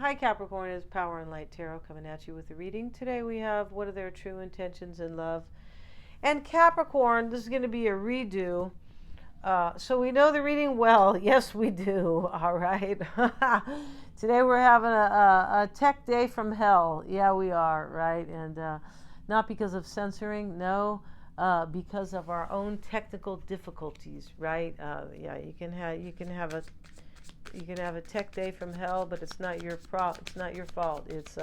Hi Capricorn, is Power and Light Tarot coming at you with a reading. Today we have what are their true intentions in love. And Capricorn, this is going to be a redo. So we know the reading well. Yes, we do. All right. Today we're having a tech day from hell. Yeah, we are, right? And not because of censoring, no, because of our own technical difficulties, right? Yeah, you can have a tech day from hell, but it's not your it's not your fault. It's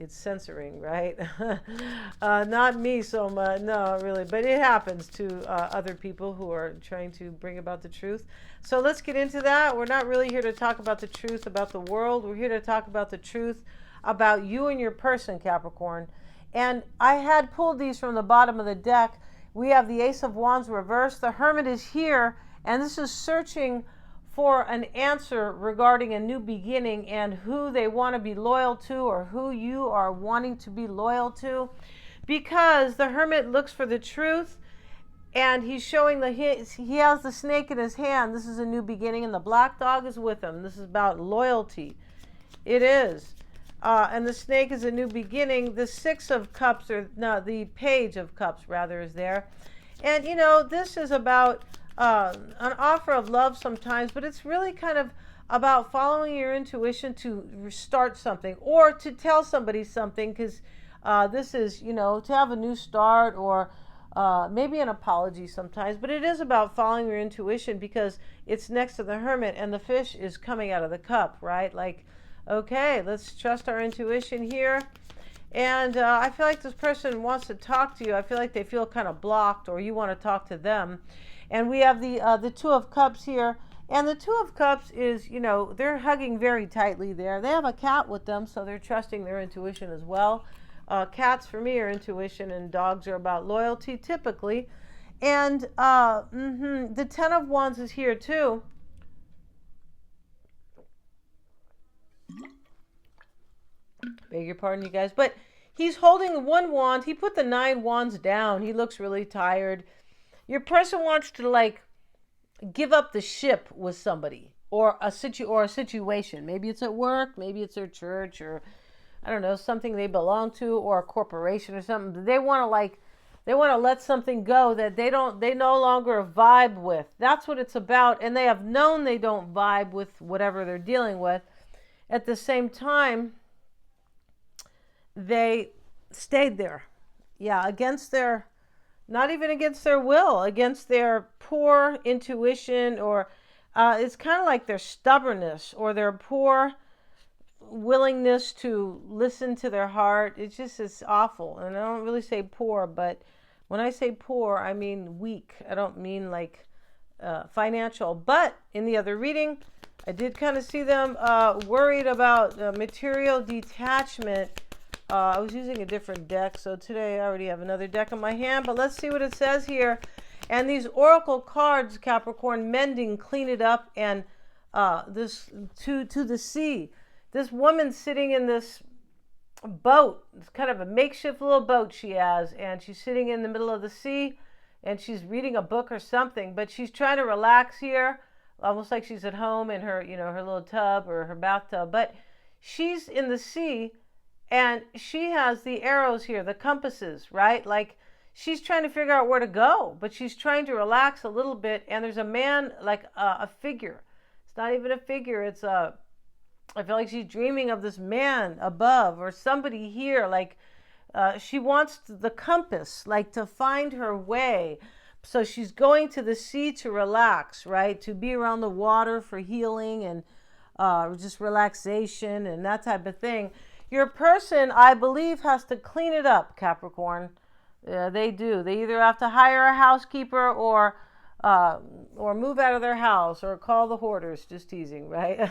censoring, right? Not me so much, no, really, but it happens to other people who are trying to bring about the truth. So let's get into that. We're not really here to talk about the truth about the world. We're here to talk about the truth about you and your person, Capricorn. And I had pulled these from the bottom of the deck. We have the Ace of Wands reversed. The Hermit is here, and this is searching for an answer regarding a new beginning and who they want to be loyal to, or who you are wanting to be loyal to, because the Hermit looks for the truth, and he's showing he has the snake in his hand. This is a new beginning, and the black dog is with him. This is about loyalty. It is. And the snake is a new beginning. The Six of Cups, or no, the Page of Cups rather, is there. And this is about an offer of love sometimes, but it's really kind of about following your intuition to start something or to tell somebody something, because this is, to have a new start, or maybe an apology sometimes, but it is about following your intuition because it's next to the Hermit and the fish is coming out of the cup, right? Like, okay, let's trust our intuition here. And I feel like this person wants to talk to you. I feel like they feel kind of blocked, or you want to talk to them. And we have the Two of Cups here. And the Two of Cups is, they're hugging very tightly there. They have a cat with them, so they're trusting their intuition as well. Cats, for me, are intuition, and dogs are about loyalty, typically. And the Ten of Wands is here, too. Beg your pardon, you guys. But he's holding one wand. He put the 9 wands down. He looks really tired. Your person wants to give up the ship with somebody, or a situation. Maybe it's at work, maybe it's their church, or I don't know, something they belong to, or a corporation or something. They want to let something go that they no longer vibe with. That's what it's about. And they have known they don't vibe with whatever they're dealing with. At the same time, they stayed there. Yeah, not even against their will, against their poor intuition, or it's kind of like their stubbornness or their poor willingness to listen to their heart. It's awful. And I don't really say poor, but when I say poor, I mean weak. I don't mean financial. But in the other reading, I did kind of see them worried about material detachment. I was using a different deck, so today I already have another deck in my hand, but let's see what it says here. And these oracle cards, Capricorn: mending, clean it up, and this to the sea. This woman sitting in this boat. It's kind of a makeshift little boat she has, and she's sitting in the middle of the sea, and she's reading a book or something, but she's trying to relax here, almost like she's at home in her, her little tub or her bathtub, but she's in the sea. And she has the arrows here, the compasses, right? Like, she's trying to figure out where to go, but she's trying to relax a little bit. And there's a man, like a figure. It's not even a figure. I feel like she's dreaming of this man above, or somebody here. Like, she wants the compass, like to find her way. So she's going to the sea to relax, right? To be around the water for healing and just relaxation and that type of thing. Your person, I believe, has to clean it up, Capricorn. They do. They either have to hire a housekeeper or move out of their house, or call the hoarders. Just teasing, right?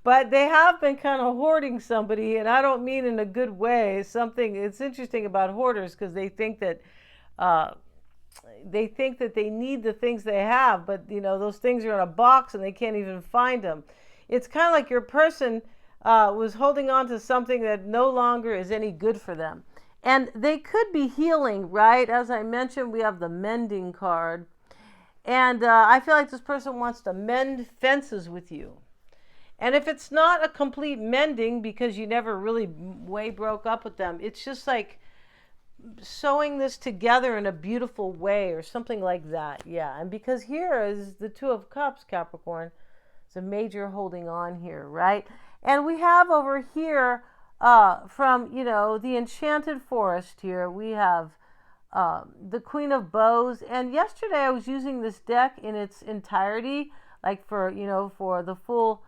But they have been kind of hoarding somebody, and I don't mean in a good way. It's interesting about hoarders, because they think that they need the things they have, but those things are in a box and they can't even find them. It's kind of like your person was holding on to something that no longer is any good for them. And they could be healing, right? As I mentioned, we have the mending card. And I feel like this person wants to mend fences with you. And if it's not a complete mending because you never really way broke up with them, it's just like sewing this together in a beautiful way or something like that. Yeah. And because here is the Two of Cups, Capricorn. It's a major holding on here, right? And we have over here from, the Enchanted Forest here, we have the Queen of Bows. And yesterday I was using this deck in its entirety, like for the full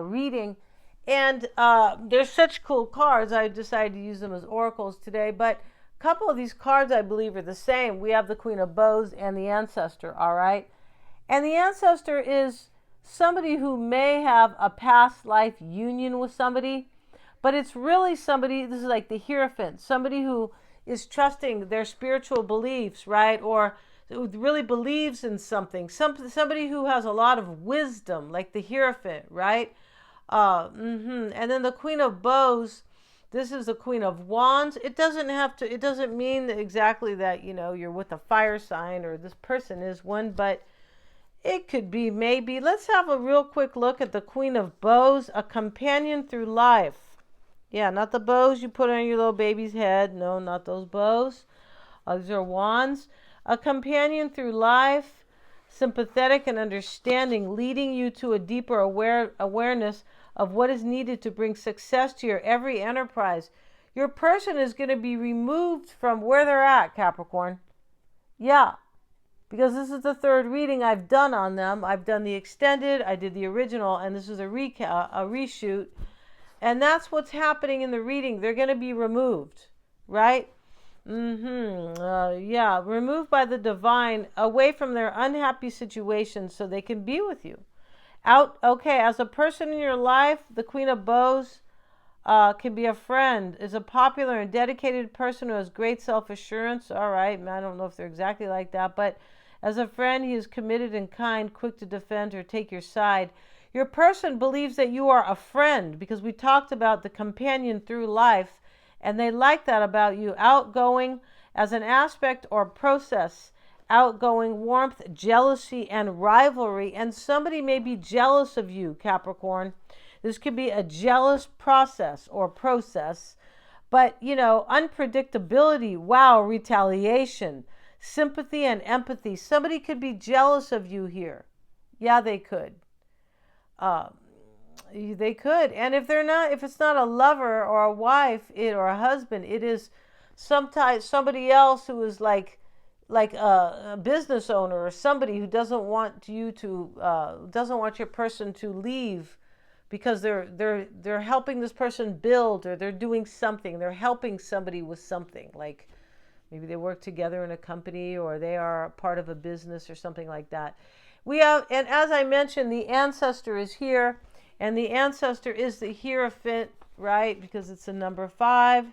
reading. And they're such cool cards. I decided to use them as oracles today. But a couple of these cards, I believe, are the same. We have the Queen of Bows and the Ancestor, all right? And the Ancestor is somebody who may have a past life union with somebody, but it's really somebody, this is like the Hierophant, somebody who is trusting their spiritual beliefs, right? Or who really believes in something. Somebody who has a lot of wisdom, like the Hierophant, right? And then the Queen of Bows, this is the Queen of Wands. It doesn't mean exactly that, you're with a fire sign or this person is one, but it could be maybe. Let's have a real quick look at the Queen of Bows, a companion through life. Yeah, not the bows you put on your little baby's head. No, not those bows. These are wands. A companion through life, sympathetic and understanding, leading you to a deeper awareness of what is needed to bring success to your every enterprise. Your person is going to be removed from where they're at, Capricorn. Yeah. Because this is the third reading I've done on them. I've done the extended, I did the original, and this is a reshoot. And that's what's happening in the reading. They're going to be removed, right? Removed by the divine, away from their unhappy situation so they can be with you. As a person in your life, the Queen of Bows can be a friend, is a popular and dedicated person who has great self-assurance. All right, I don't know if they're exactly like that, but as a friend, he is committed and kind, quick to defend or take your side. Your person believes that you are a friend because we talked about the companion through life, and they like that about you. Outgoing as an aspect or process. Outgoing, warmth, jealousy, and rivalry. And somebody may be jealous of you, Capricorn. This could be a jealous process or process. But, unpredictability, retaliation, sympathy and empathy. Somebody could be jealous of you here. Yeah, they could. They could. And if it's not a lover or a wife or a husband, it is somebody else who is like a business owner or somebody who doesn't want your person to leave because they're helping this person build, or they're doing something. They're helping somebody with something, like maybe they work together in a company, or they are part of a business or something like that. And as I mentioned, the Ancestor is here, and the Ancestor is the Hierophant, right? Because it's the number 5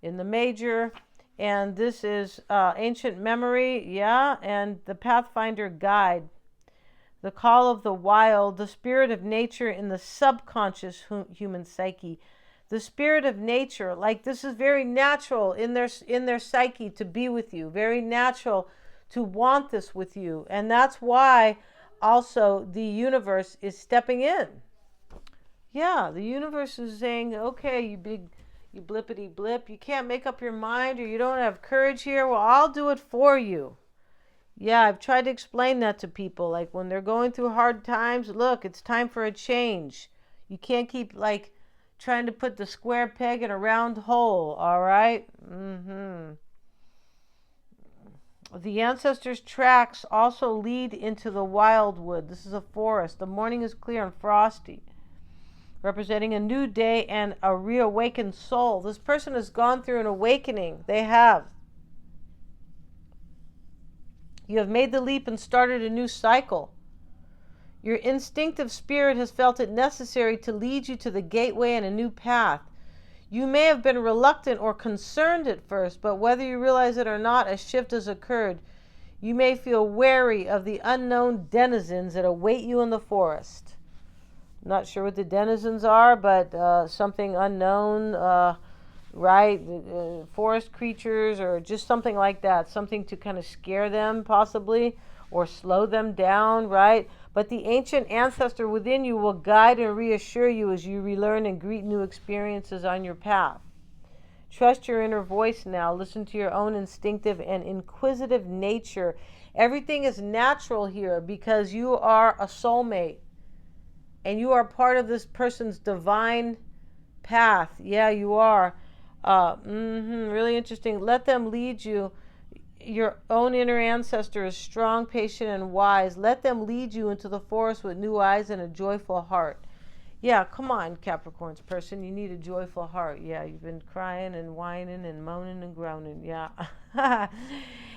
in the major. And this is ancient memory, yeah, and the Pathfinder guide, the call of the wild, the spirit of nature in the subconscious human psyche. The spirit of nature, like this is very natural in their psyche to be with you, very natural to want this with you. And that's why also the universe is stepping in. Yeah, the universe is saying, okay, you blippity blip, you can't make up your mind, or you don't have courage here. Well, I'll do it for you. Yeah, I've tried to explain that to people. Like when they're going through hard times, look, it's time for a change. You can't keep trying to put the square peg in a round hole, all right? The Ancestors' tracks also lead into the wildwood. This is a forest. The morning is clear and frosty, representing a new day and a reawakened soul. This person has gone through an awakening. They have. You have made the leap and started a new cycle. Your instinctive spirit has felt it necessary to lead you to the gateway and a new path. You may have been reluctant or concerned at first, but whether you realize it or not, a shift has occurred. You may feel wary of the unknown denizens that await you in the forest. Not sure what the denizens are, but something unknown, right? Forest creatures or just something like that. Something to kind of scare them possibly or slow them down, right? But the ancient ancestor within you will guide and reassure you as you relearn and greet new experiences on your path. Trust your inner voice now. Listen to your own instinctive and inquisitive nature. Everything is natural here because you are a soulmate and you are part of this person's divine path. Yeah, you are. Really interesting. Let them lead you. Your own inner ancestor is strong, patient, and wise. Let them lead you into the forest with new eyes and a joyful heart. Yeah, come on, Capricorn's person. You need a joyful heart. Yeah, you've been crying and whining and moaning and groaning. Yeah.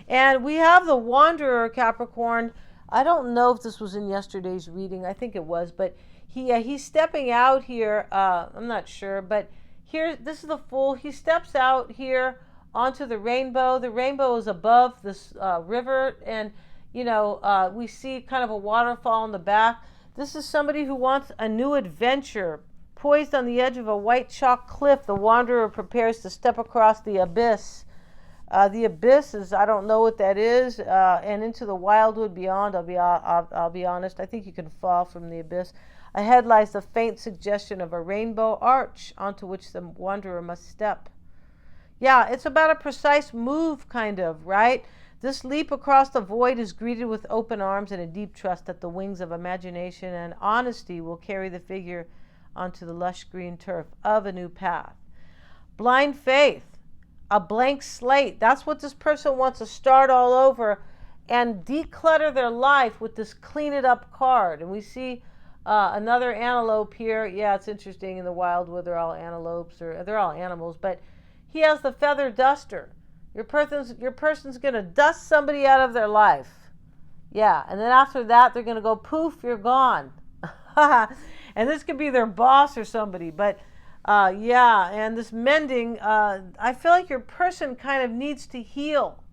And we have the Wanderer, Capricorn. I don't know if this was in yesterday's reading. I think it was, but he's stepping out here. I'm not sure, but here, this is the Fool. He steps out here onto the rainbow. The rainbow is above this river, and we see kind of a waterfall in the back. This is somebody who wants a new adventure. Poised on the edge of a white chalk cliff, the wanderer prepares to step across the abyss. The abyss is, I don't know what that is, and into the wildwood beyond. I'll be honest. I think you can fall from the abyss. Ahead lies the faint suggestion of a rainbow arch onto which the wanderer must step. Yeah, it's about a precise move, kind of, right? This leap across the void is greeted with open arms and a deep trust that the wings of imagination and honesty will carry the figure onto the lush green turf of a new path. Blind faith, a blank slate. That's what this person wants to start all over and declutter their life with this clean it up card. And we see another antelope here. Yeah, it's interesting in the wildwood. They're all antelopes, or they're all animals, but he has the feather duster. Your person's going to dust somebody out of their life. Yeah, and then after that, they're going to go, poof, you're gone. And this could be their boss or somebody. But, yeah, and this mending, I feel like your person kind of needs to heal.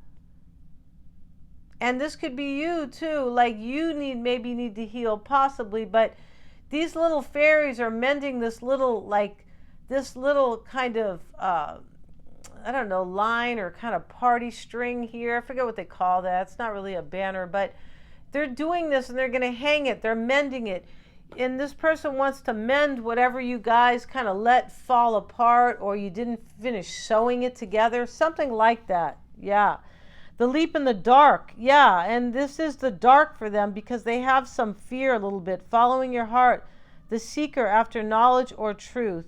And this could be you, too. Like, you maybe need to heal, possibly. But these little fairies are mending this little kind of I don't know, line or kind of party string here. I forget what they call that. It's not really a banner, but they're doing this and they're going to hang it. They're mending it. And this person wants to mend whatever you guys kind of let fall apart, or you didn't finish sewing it together. Something like that. Yeah. The leap in the dark. Yeah. And this is the dark for them because they have some fear a little bit. Following your heart. The seeker after knowledge or truth.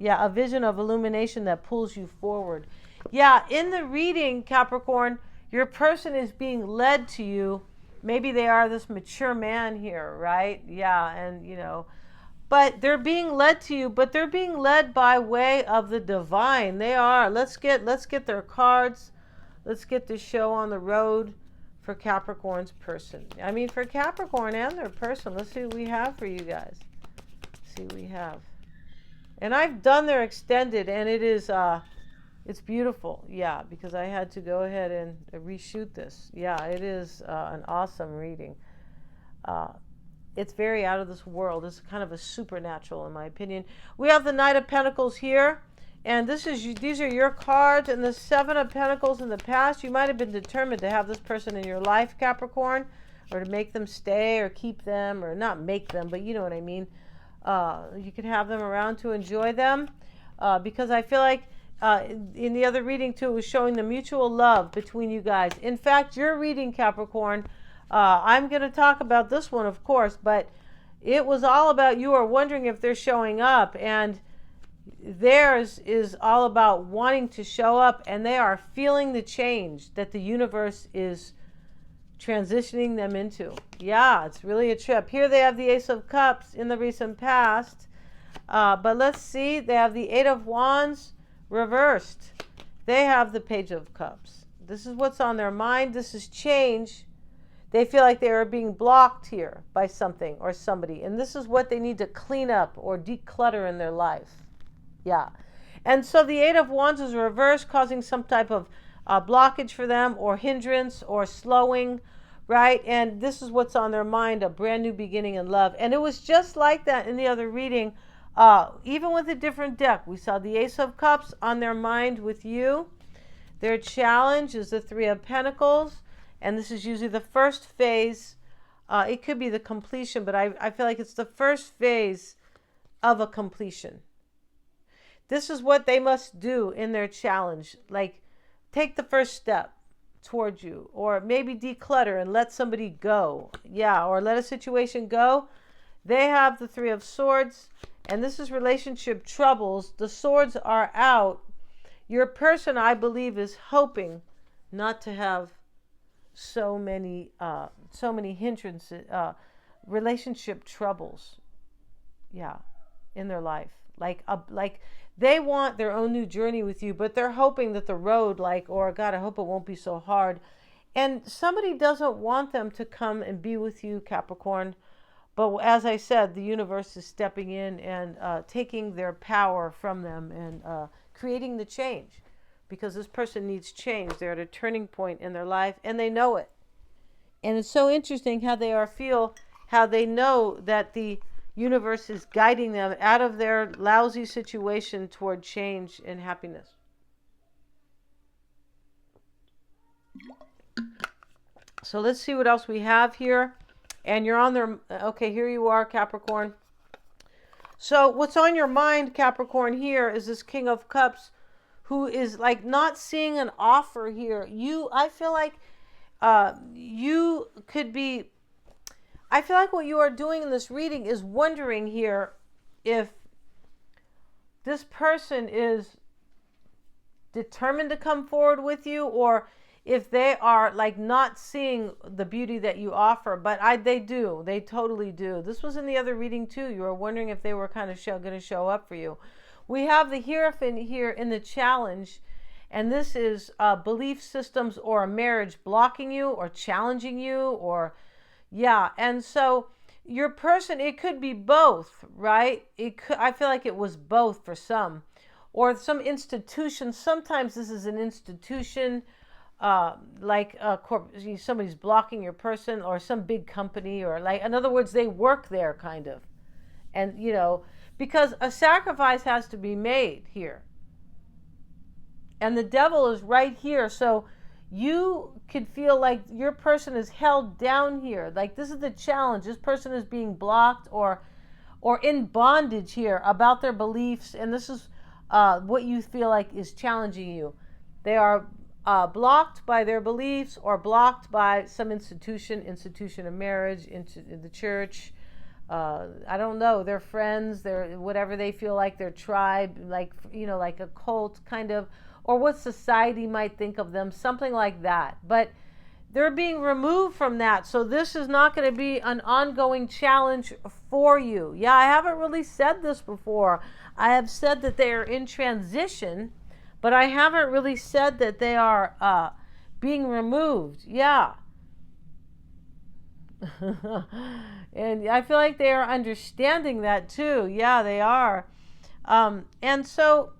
Yeah, a vision of illumination that pulls you forward. Yeah, in the reading, Capricorn, your person is being led to you. Maybe they are this mature man here, right? Yeah, and but they're being led to you, but they're being led by way of the divine. They are. Let's get their cards. Let's get the show on the road for Capricorn's person. I mean, for Capricorn and their person. Let's see what we have for you guys. Let's see what we have. And I've done their extended, and it is, it's beautiful. Yeah, because I had to go ahead and reshoot this. Yeah, it is an awesome reading. It's very out of this world. It's kind of a supernatural, in my opinion. We have the Knight of Pentacles here, and these are your cards, and the Seven of Pentacles in the past. You might have been determined to have this person in your life, Capricorn, or to make them stay or keep them, or not make them, but you know what I mean. You could have them around to enjoy them, because I feel like in the other reading too, it was showing the mutual love between you guys. In fact, your reading, Capricorn, I'm going to talk about this one, of course, but it was all about you are wondering if they're showing up, and theirs is all about wanting to show up, and they are feeling the change that the universe is transitioning them into. Yeah, it's really a trip. Here they have the Ace of Cups in the recent past. But let's see. They have the Eight of Wands reversed. They have the Page of Cups. This is what's on their mind. This is change. They feel like they are being blocked here by something or somebody. And this is what they need to clean up or declutter in their life. Yeah. And so the Eight of Wands is reversed, causing some type of blockage for them, or hindrance, or slowing, right? And this is what's on their mind, a brand new beginning in love. And it was just like that in the other reading, even with a different deck. We saw the Ace of Cups on their mind with you. Their challenge is the Three of Pentacles, and this is usually the first phase It could be the completion, but I feel like it's the first phase of a completion. This is what they must do in their challenge. Like, take the first step towards you, or maybe declutter and let somebody go. Yeah, or let a situation go. They have the Three of Swords, and this is relationship troubles. The swords are out. Your person, I believe, is hoping not to have so many hindrances, relationship troubles. Yeah, in their life. Like they want their own new journey with you, but they're hoping that the road, or God, I hope it won't be so hard. And somebody doesn't want them to come and be with you, Capricorn. But as I said, the universe is stepping in and taking their power from them and creating the change, because this person needs change. They're at a turning point in their life and they know it. And it's so interesting how they how they know that the universe is guiding them out of their lousy situation toward change and happiness. So let's see what else we have here. And you're on there. Okay, here you are, Capricorn. So what's on your mind, Capricorn, here is this King of Cups, who is like not seeing an offer here. I feel like you could be, I feel like what you are doing in this reading is wondering here if this person is determined to come forward with you, or if they are like not seeing the beauty that you offer. But they do. They totally do. This was in the other reading too. You were wondering if they were kind of going to show up for you. We have the Hierophant here in the challenge, and this is belief systems or a marriage blocking you or challenging you, or yeah. And so your person, it could be both, right? I feel like it was both for some, or some institution. Sometimes this is an institution, somebody's blocking your person, or some big company, or like, in other words, they work there kind of. And, because a sacrifice has to be made here. And the devil is right here. So you could feel like your person is held down here. Like, this is the challenge. This person is being blocked or in bondage here about their beliefs. And this is what you feel like is challenging you. They are blocked by their beliefs, or blocked by some institution of marriage, into the church. I don't know, their friends, their whatever they feel like, their tribe, like a cult kind of, or what society might think of them, something like that. But they're being removed from that. So this is not going to be an ongoing challenge for you. Yeah, I haven't really said this before. I have said that they are in transition, but I haven't really said that they are being removed. Yeah. And I feel like they are understanding that too. Yeah, they are. And so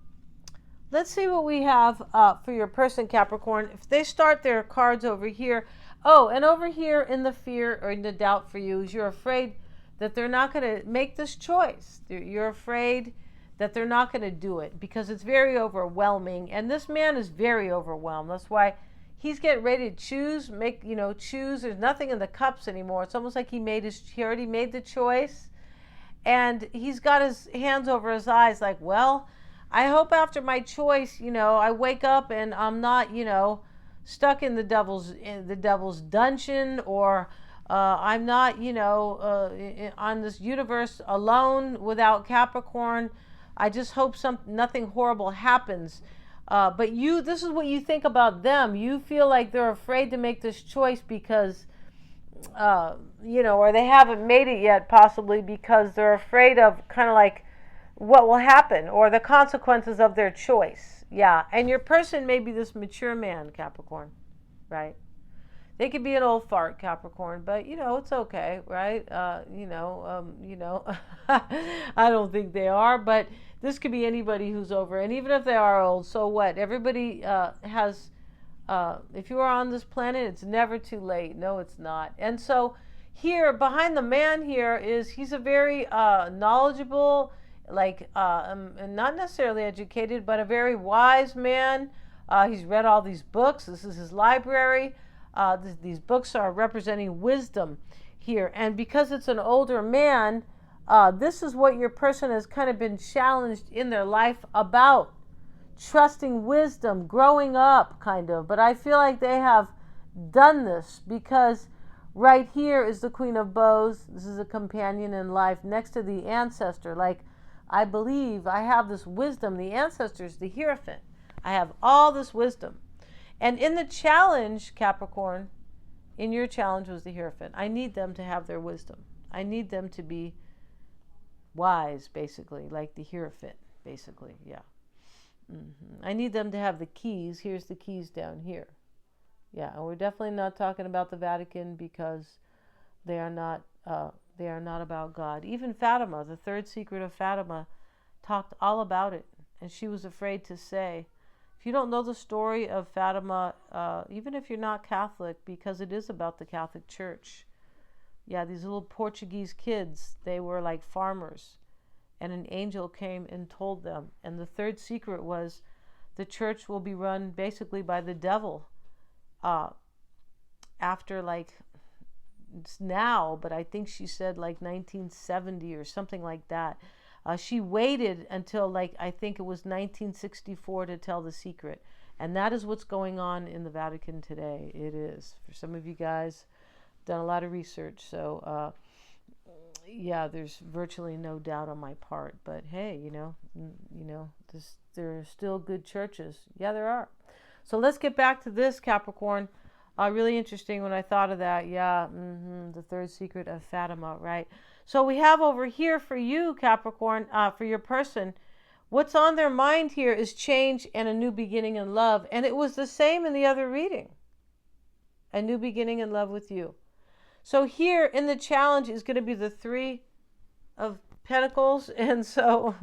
let's see what we have for your person, Capricorn. If they start their cards over here. Oh, and over here in the fear or in the doubt for you is you're afraid that they're not going to make this choice. You're afraid that they're not going to do it because it's very overwhelming. And this man is very overwhelmed. That's why he's getting ready to choose. There's nothing in the cups anymore. It's almost like he already made the choice. And he's got his hands over his eyes like, well, I hope after my choice, I wake up and I'm not, stuck in the devil's dungeon, or I'm not, on this universe alone without Capricorn. I just hope nothing horrible happens. But this is what you think about them. You feel like they're afraid to make this choice because, or they haven't made it yet, possibly because they're afraid of kind of like what will happen or the consequences of their choice. Yeah. And your person may be this mature man, Capricorn, right? They could be an old fart, Capricorn, but it's okay, right? I don't think they are, but this could be anybody who's over. And even if they are old, so what? Everybody has, if you are on this planet, it's never too late. No, it's not. And so here, behind the man here he's a very knowledgeable, not necessarily educated, but a very wise man. He's read all these books. This is his library. These books are representing wisdom. here. And because it's an older man, this is what your person has kind of been challenged in their life about. Trusting wisdom, growing up, kind of. But I feel like they have done this because right here is the Queen of Bows. This is a companion in life next to the ancestor. Like, I believe I have this wisdom. The ancestor is the Hierophant. I have all this wisdom. And in the challenge, Capricorn, in your challenge was the Hierophant. I need them to have their wisdom. I need them to be wise, basically, like the Hierophant, basically, yeah. I need them to have the keys. Here's the keys down here. Yeah, and we're definitely not talking about the Vatican because they are not about God. Even Fatima, the third secret of Fatima, talked all about it, and she was afraid to say. If you don't know the story of Fatima, even if you're not Catholic, because it is about the Catholic Church. Yeah, these little Portuguese kids, they were like farmers. And an angel came and told them. And the third secret was the church will be run basically by the devil after, like, it's now, but I think she said like 1970 or something like that. She waited until, like, I think it was 1964 to tell the secret. And that is what's going on in the Vatican today. It is. For some of you guys, done a lot of research. So, yeah, there's virtually no doubt on my part. But hey, there are still good churches. Yeah, there are. So let's get back to this, Capricorn. Really interesting when I thought of that. Yeah, the third secret of Fatima, right? So we have over here for you, Capricorn, for your person, what's on their mind here is change and a new beginning in love. And it was the same in the other reading. A new beginning in love with you. So here in the challenge is going to be the Three of Pentacles. And so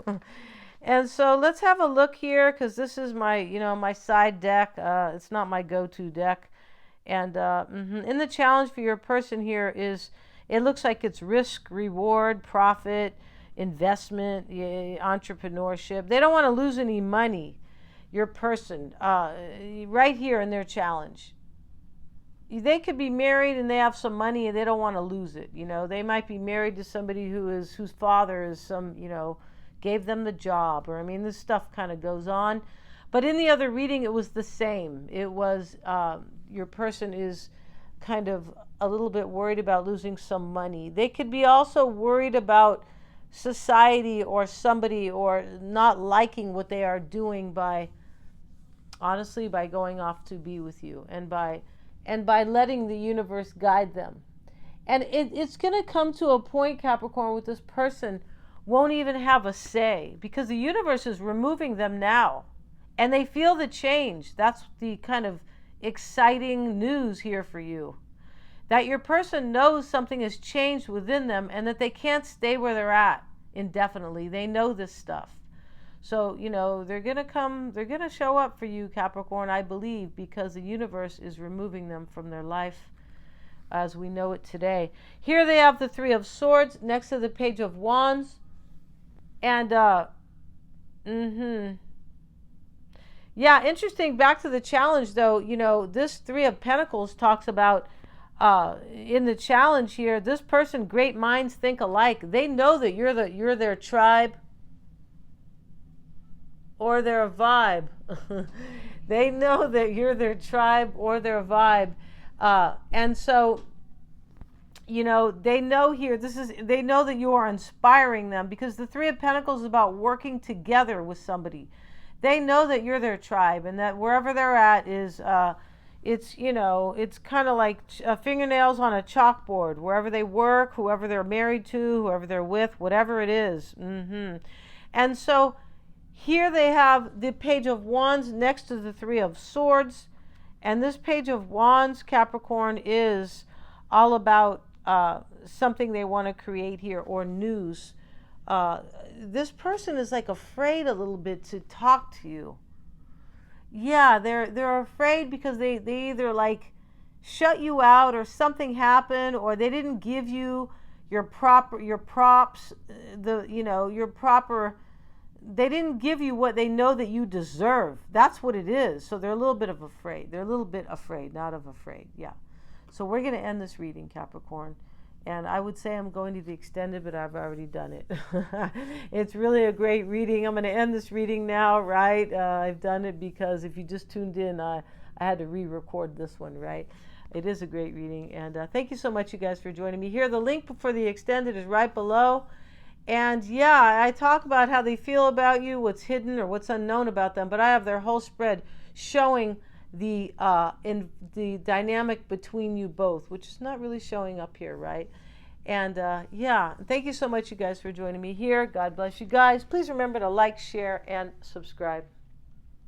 let's have a look here, because this is my, my side deck. It's not my go-to deck. And in the challenge for your person here is, it looks like it's risk, reward, profit, investment, entrepreneurship. They don't want to lose any money, your person, right here in their challenge. They could be married and they have some money and they don't want to lose it. They might be married to somebody whose father is gave them the job, or this stuff kind of goes on. But in the other reading, it was the same. It was your person is kind of a little bit worried about losing some money. They could be also worried about society or somebody, or not liking what they are doing by going off to be with you, and by letting the universe guide them. And it's going to come to a point, Capricorn, with this person won't even have a say, because the universe is removing them now. And they feel the change. That's the kind of exciting news here for you. That your person knows something has changed within them, and that they can't stay where they're at indefinitely. They know this stuff. So, they're going to show up for you, Capricorn, I believe, because the universe is removing them from their life as we know it today. Here they have the Three of Swords next to the Page of Wands. And, yeah, interesting. Back to the challenge, though, this Three of Pentacles talks about, in the challenge here, this person, great minds think alike. They know that you're their tribe, or their vibe. They know that you're their tribe or their vibe. And so, they know here, they know that you are inspiring them, because the Three of Pentacles is about working together with somebody. They know that you're their tribe, and that wherever they're at is, it's kind of like fingernails on a chalkboard. Wherever they work, whoever they're married to, whoever they're with, whatever it is. And so, here they have the Page of Wands next to the Three of Swords. And this Page of Wands, Capricorn, is all about something they want to create here, or news. This person is like afraid a little bit to talk to you. Yeah, they're afraid because they either like shut you out, or something happened, or they didn't give you your props, they didn't give you what they know that you deserve. That's what it is. So they're a little bit afraid. They're a little bit afraid, not of afraid. Yeah. So we're going to end this reading, Capricorn. And I would say I'm going to the extended, but I've already done it. It's really a great reading. I'm going to end this reading now, right? I've done it because if you just tuned in, I had to re-record this one, right? It is a great reading. And thank you so much, you guys, for joining me here. The link for the extended is right below. And yeah, I talk about how they feel about you, what's hidden or what's unknown about them, but I have their whole spread showing the in the dynamic between you both, which is not really showing up here, right? And yeah, thank you so much, you guys, for joining me here. God bless you guys. Please remember to like, share, and subscribe.